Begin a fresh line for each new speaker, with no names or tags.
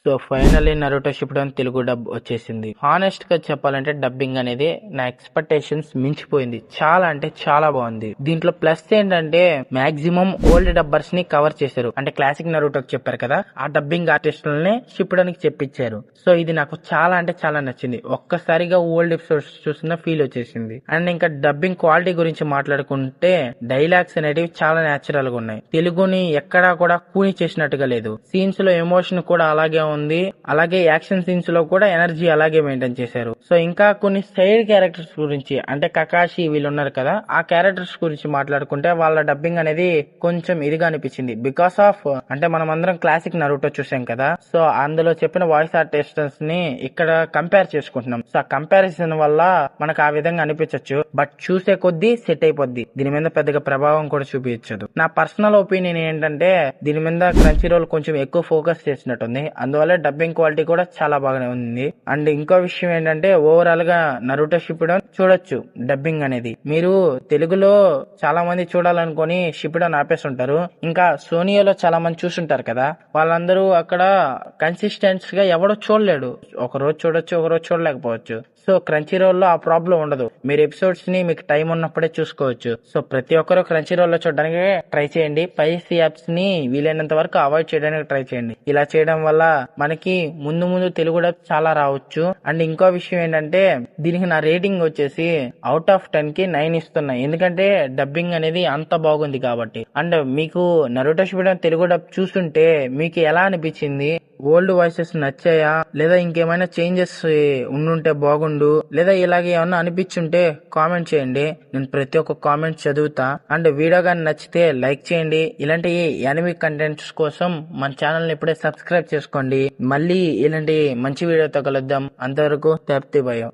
So finally Naruto Shippuden Telugu dub వచ్చేసింది. Honest గా చెప్పాలంటే డబ్బింగ్ అనేది నా ఎక్స్పెక్టేషన్స్ మించిపోయింది. చాలా అంటే చాలా బాగుంది. దీంట్లో ప్లస్ ఏంటంటే మాక్సిమం ఓల్డ్ డబ్బర్స్ ని కవర్ చేశారు. అంటే క్లాసిక్ నరుటోకి చెప్పారు కదా, ఆ డబ్బింగ్ ఆర్టిస్టులని షిప్పుడెన్కి చెప్పించారు. సో ఇది నాకు చాలా అంటే చాలా నచ్చింది. ఒక్కసారిగా ఓల్డ్ ఎపిసోడ్స్ చూసిన ఫీల్ వచ్చేసింది. అండ్ ఇంకా డబ్బింగ్ క్వాలిటీ గురించి మాట్లాడుకుంటే డైలాగ్స్ అనేటివి చాలా నేచురల్ గా ఉన్నాయి. తెలుగుని ఎక్కడా కూడా కూని చేసినట్టుగా లేదు. సీన్స్ లో ఎమోషన్ కూడా అలాగే ఉంది. అలాగే యాక్షన్ సీన్స్ లో కూడా ఎనర్జీ అలాగే మెయింటైన్ చేశారు. సో ఇంకా కొన్ని సైడ్ క్యారెక్టర్స్ గురించి అంటే కకాషి వీళ్ళు ఉన్నారు కదా, ఆ క్యారెక్టర్స్ గురించి మాట్లాడుకుంటే వాళ్ళ డబ్బింగ్ అనేది కొంచెం ఇదిగా అనిపించింది. బికాస్ ఆఫ్ అంటే మనం అందరం క్లాసిక్ నరుటో చూసాం కదా, సో అందులో చెప్పిన వాయిస్ ఆర్టిస్టర్స్ ని ఇక్కడ కంపేర్ చేసుకుంటున్నాం. సో ఆ కంపారిజన్ వల్ల మనకు ఆ విధంగా అనిపించవచ్చు. బట్ చూసే కొద్దీ సెట్ అయిపోద్ది. దీని మీద పెద్దగా ప్రభావం కూడా చూపించదు. నా పర్సనల్ ఒపీనియన్ ఏంటంటే దీని మీద క్రంచీ రోల్ కొంచెం ఎక్కువ ఫోకస్ చేసినట్టుంది. అందువల్ల డబ్బింగ్ క్వాలిటీ కూడా చాలా బాగానే ఉంది. అండ్ ఇంకో విషయం ఏంటంటే ఓవరాల్ గా నరుటో షిప్పుడెన్ చూడొచ్చు. డబ్బింగ్ అనేది మీరు తెలుగులో చాలా మంది చూడాలనుకుని షిప్పుడెన్ ఆపేస్తుంటారు. ఇంకా సోనియాలో చాలా మంది చూస్తుంటారు కదా, వాళ్ళందరూ అక్కడ కన్సిస్టెంట్ గా ఎవడో చూడలేడు. ఒక రోజు చూడొచ్చు, ఒక రోజు చూడలేకపోవచ్చు. సో క్రంచీ రోల్ లో ఆ ప్రాబ్లం ఉండదు. మీరు ఎపిసోడ్స్ ని మీకు టైం ఉన్నప్పుడే చూసుకోవచ్చు. సో ప్రతి ఒక్కరు క్రంచీ రోల్ లో చూడడానికి ట్రై చేయండి. పైరసీ యాప్స్ ని వీలైనంత వరకు అవాయిడ్ చేయడానికి ట్రై చేయండి. ఇలా చేయడం వల్ల మనకి ముందు ముందు తెలుగు డబ్ చాలా రావచ్చు. అండ్ ఇంకో విషయం ఏంటంటే దీనికి నా రేటింగ్ వచ్చేసి అవుట్ ఆఫ్ 10 కి 9 ఇస్తున్నా. ఎందుకంటే డబ్బింగ్ అనేది అంత బాగుంది కాబట్టి. అండ్ మీకు నరుటో షిప్పుడెన్ తెలుగు డబ్ చూస్తుంటే మీకు ఎలా అనిపించింది? ఓల్డ్ వాయిసెస్ నచ్చాయా, లేదా ఇంకేమైనా చేంజెస్ ఉండుంటే బాగుండు, లేదా ఇలాగే ఏమన్నా అనిపించుంటే కామెంట్ చేయండి. నేను ప్రతి ఒక్క కామెంట్ చదువుతా. అండ్ వీడియో గాని నచ్చితే లైక్ చేయండి. ఇలాంటి యానిమే కంటెంట్స్ కోసం మన ఛానల్ ని ఇప్పుడే సబ్స్క్రైబ్ చేసుకోండి. మళ్ళీ ఇలాంటి మంచి వీడియోతో కలుద్దాం. అంతవరకు తప్తి భయం.